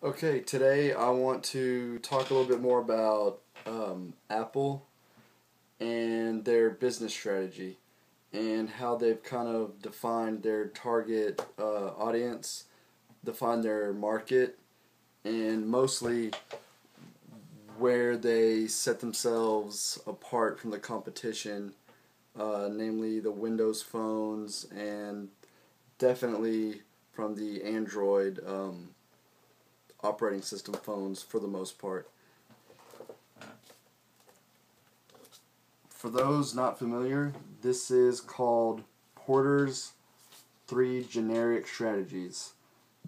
Okay, today I want to talk a little bit more about Apple and their business strategy and how they've kind of defined their target audience, defined their market, and mostly where they set themselves apart from the competition, namely the Windows phones and definitely from the Android operating system phones for the most part. For those not familiar, this is called Porter's three generic strategies.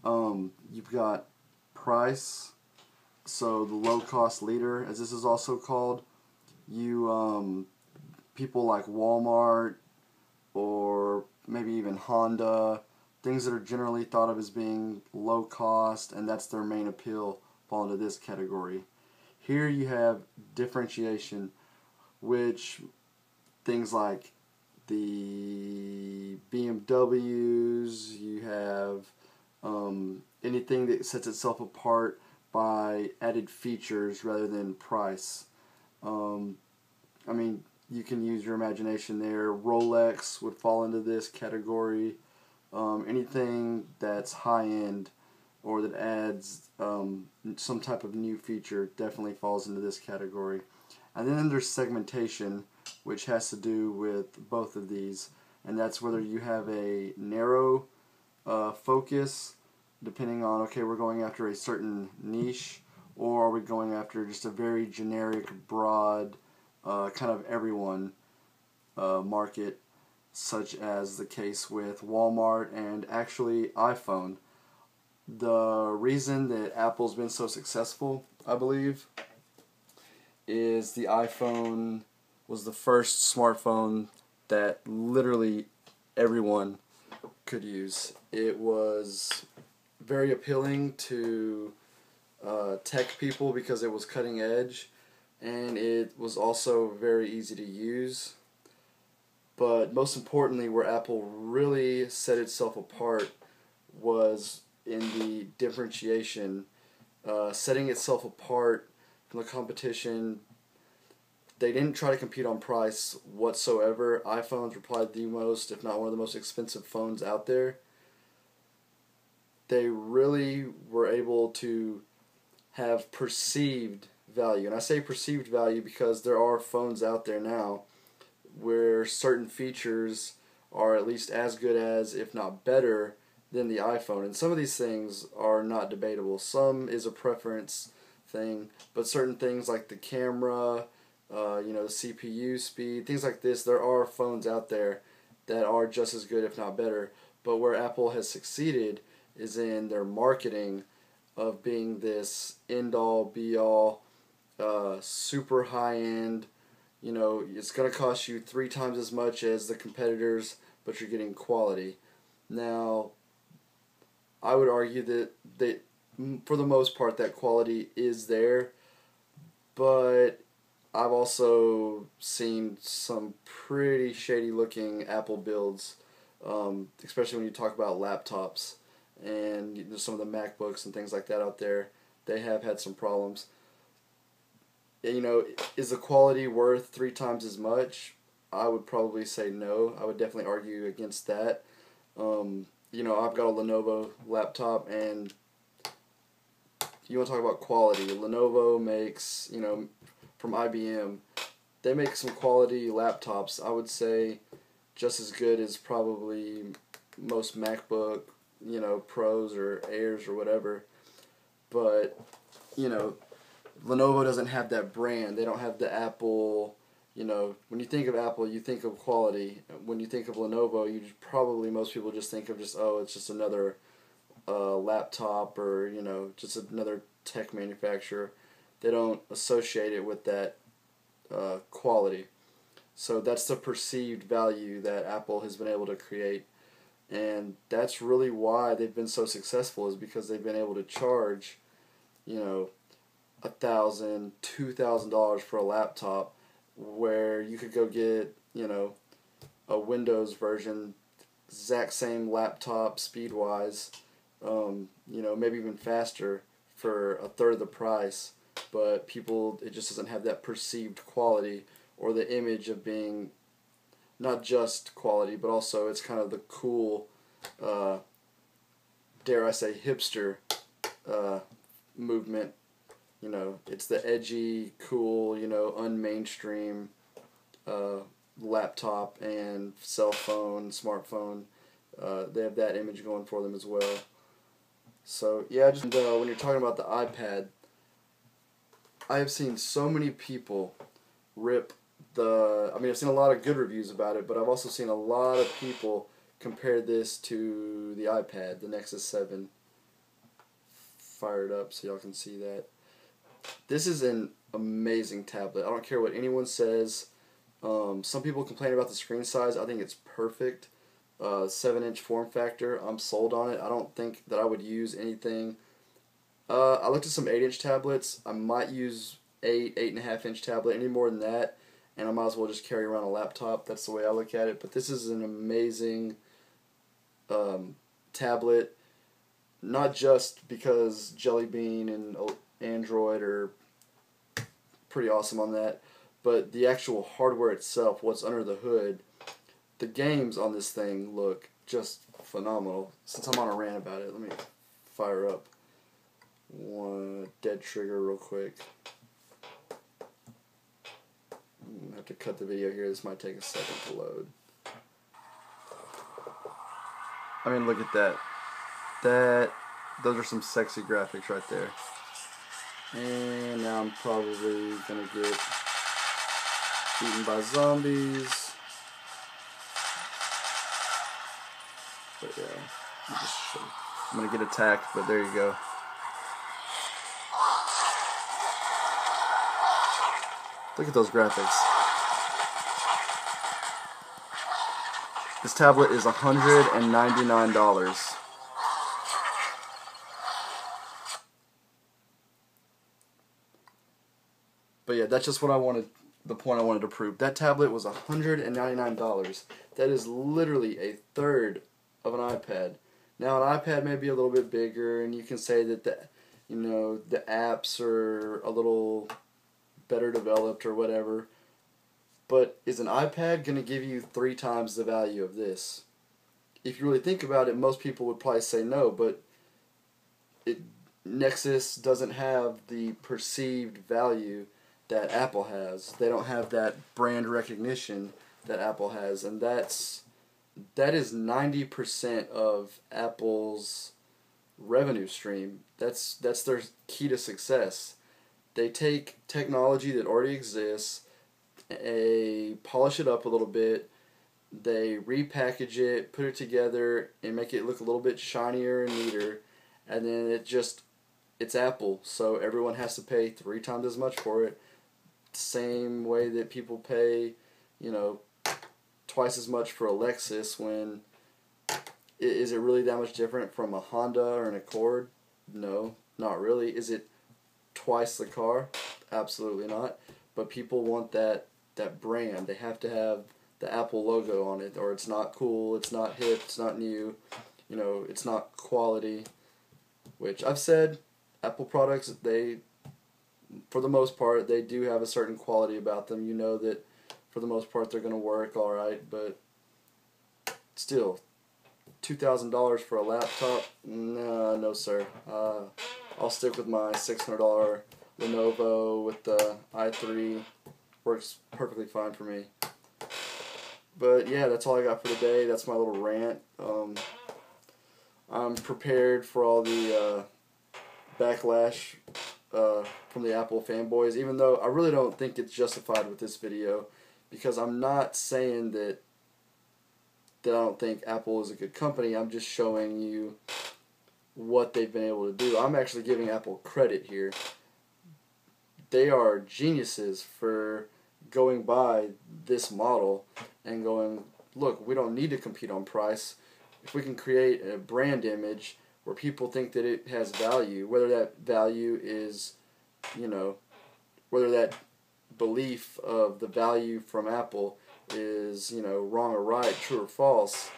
You've got price, so the low cost leader, as this is also called. People like Walmart or maybe even Honda, things that are generally thought of as being low cost, and that's their main appeal, fall into this category. Here you have differentiation, which things like the BMWs, you have anything that sets itself apart by added features rather than price. I mean, you can use your imagination there. Rolex would fall into this category. Anything that's high-end or that adds some type of new feature definitely falls into this category. And then there's segmentation, which has to do with both of these, and that's whether you have a narrow focus, depending on, okay, we're going after a certain niche, or are we going after just a very generic, broad, kind of everyone market, such as the case with Walmart and actually iPhone. The reason that Apple's been so successful, I believe, is the iPhone was the first smartphone that literally everyone could use. It was very appealing to tech people because it was cutting edge, and it was also very easy to use. But most importantly, where Apple really set itself apart was in the differentiation, setting itself apart from the competition. They didn't try to compete on price whatsoever. iPhones were probably the most, if not one of the most expensive phones out there. They really were able to have perceived value. And I say perceived value because there are phones out there now where certain features are at least as good as, if not better, than the iPhone. And some of these things are not debatable. Some is a preference thing, but certain things like the camera, the CPU speed, things like this, there are phones out there that are just as good, if not better. But where Apple has succeeded is in their marketing of being this end-all, be-all, super high-end. It's going to cost you 3 times as much as the competitors, but you're getting quality. Now, I would argue that for the most part, that quality is there, but I've also seen some pretty shady-looking Apple builds, especially when you talk about laptops and some of the MacBooks and things like that out there. They have had some problems. Is the quality worth 3 times as much? I would probably say no. I would definitely argue against that. I've got a Lenovo laptop, and you want to talk about quality. Lenovo makes, from IBM, they make some quality laptops. I would say just as good as probably most MacBook, Pros or Airs or whatever. But, Lenovo doesn't have that brand. They don't have the Apple, when you think of Apple, you think of quality. When you think of Lenovo, most people just think of it's just another laptop or, just another tech manufacturer. They don't associate it with that quality. So that's the perceived value that Apple has been able to create. And that's really why they've been so successful, is because they've been able to charge, $1,000, $2,000 for a laptop, where you could go get, a Windows version, exact same laptop speed-wise, maybe even faster, for a third of the price, but people, it just doesn't have that perceived quality or the image of being not just quality, but also it's kind of the cool, dare I say, hipster movement. You know, it's the edgy, cool, you know, unmainstream laptop and cell phone, smartphone. They have that image going for them as well. So yeah, just when you're talking about the iPad, I have seen so many people rip the. I mean, I've seen a lot of good reviews about it, but I've also seen a lot of people compare this to the iPad, the Nexus 7. Fire it up so y'all can see that. This is an amazing tablet. I don't care what anyone says. Some people complain about the screen size. I think it's perfect. 7-inch form factor. I'm sold on it. I don't think that I would use anything. I looked at some 8-inch tablets. I might use 8.5-inch tablet. Any more than that, and I might as well just carry around a laptop. That's the way I look at it. But this is an amazing tablet. Not just because Jelly Bean and Android are pretty awesome on that, but the actual hardware itself, what's under the hood. The games on this thing look just phenomenal. Since I'm on a rant about it, let me fire up one dead trigger real quick. I have to cut the video here. This might take a second to load. I mean, look at that. Those are some sexy graphics right there. And now I'm probably gonna get eaten by zombies. But yeah, I'm gonna get attacked, but there you go. Look at those graphics. This tablet is $199. But yeah, that's just what I wanted, the point I wanted to prove. That tablet was $199. That is literally a third of an iPad. Now an iPad may be a little bit bigger, and you can say that the apps are a little better developed or whatever. But is an iPad going to give you 3 times the value of this? If you really think about it, most people would probably say no, but Nexus doesn't have the perceived value that Apple has. They don't have that brand recognition that Apple has, and that is 90% of Apple's revenue stream. That's their key to success. They take technology that already exists, polish it up a little bit, they repackage it, put it together, and make it look a little bit shinier and neater, and then it's Apple, so everyone has to pay 3 times as much for it. Same way that people pay, twice as much for a Lexus. When is it really that much different from a Honda or an Accord? No, not really. Is it twice the car? Absolutely not. But people want that brand. They have to have the Apple logo on it, or it's not cool, it's not hip, it's not new, it's not quality. Which I've said, Apple products, for the most part, they do have a certain quality about them. You know that for the most part they're going to work alright, but still, $2,000 for a laptop? No sir. I'll stick with my $600 Lenovo with the i3. Works perfectly fine for me. But yeah, that's all I got for today. That's my little rant. I'm prepared for all the backlash from the Apple fanboys, even though I really don't think it's justified with this video, because I'm not saying that I don't think Apple is a good company. I'm just showing you what they've been able to do. I'm actually giving Apple credit here. They are geniuses for going by this model and going, look, we don't need to compete on price. If we can create a brand image where people think that it has value, whether that value is, whether that belief of the value from Apple is, wrong or right, true or false,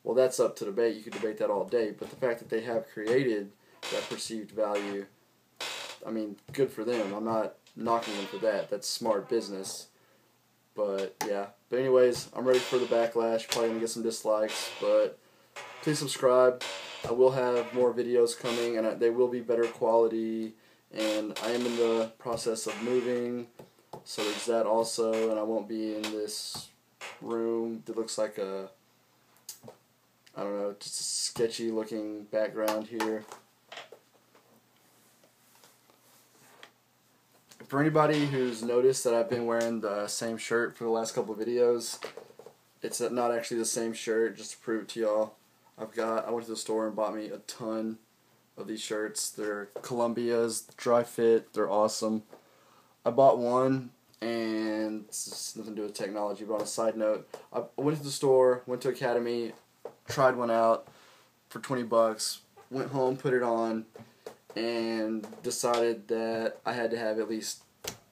well, that's up to debate. You could debate that all day. But the fact that they have created that perceived value, I mean, good for them. I'm not knocking them for that. That's smart business. But yeah. But anyways, I'm ready for the backlash. Probably gonna get some dislikes, but please subscribe. I will have more videos coming, and they will be better quality. And I am in the process of moving, so there's that also. And I won't be in this room that looks like a, I don't know, just a sketchy looking background here. For anybody who's noticed that I've been wearing the same shirt for the last couple of videos, it's not actually the same shirt, just to prove it to y'all. I went to the store and bought me a ton of these shirts. They're Columbia's, dry fit, they're awesome. I bought one, and it's nothing to do with technology, but on a side note, I went to the store, went to Academy, tried one out for 20 bucks, went home, put it on, and decided that I had to have at least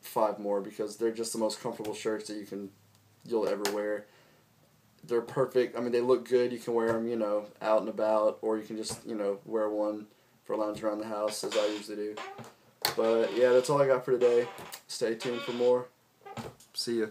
5 more because they're just the most comfortable shirts that you'll ever wear. They're perfect. I mean, they look good. You can wear them, out and about, or you can just, wear one for a lounge around the house, as I usually do. But yeah, that's all I got for today. Stay tuned for more. See ya.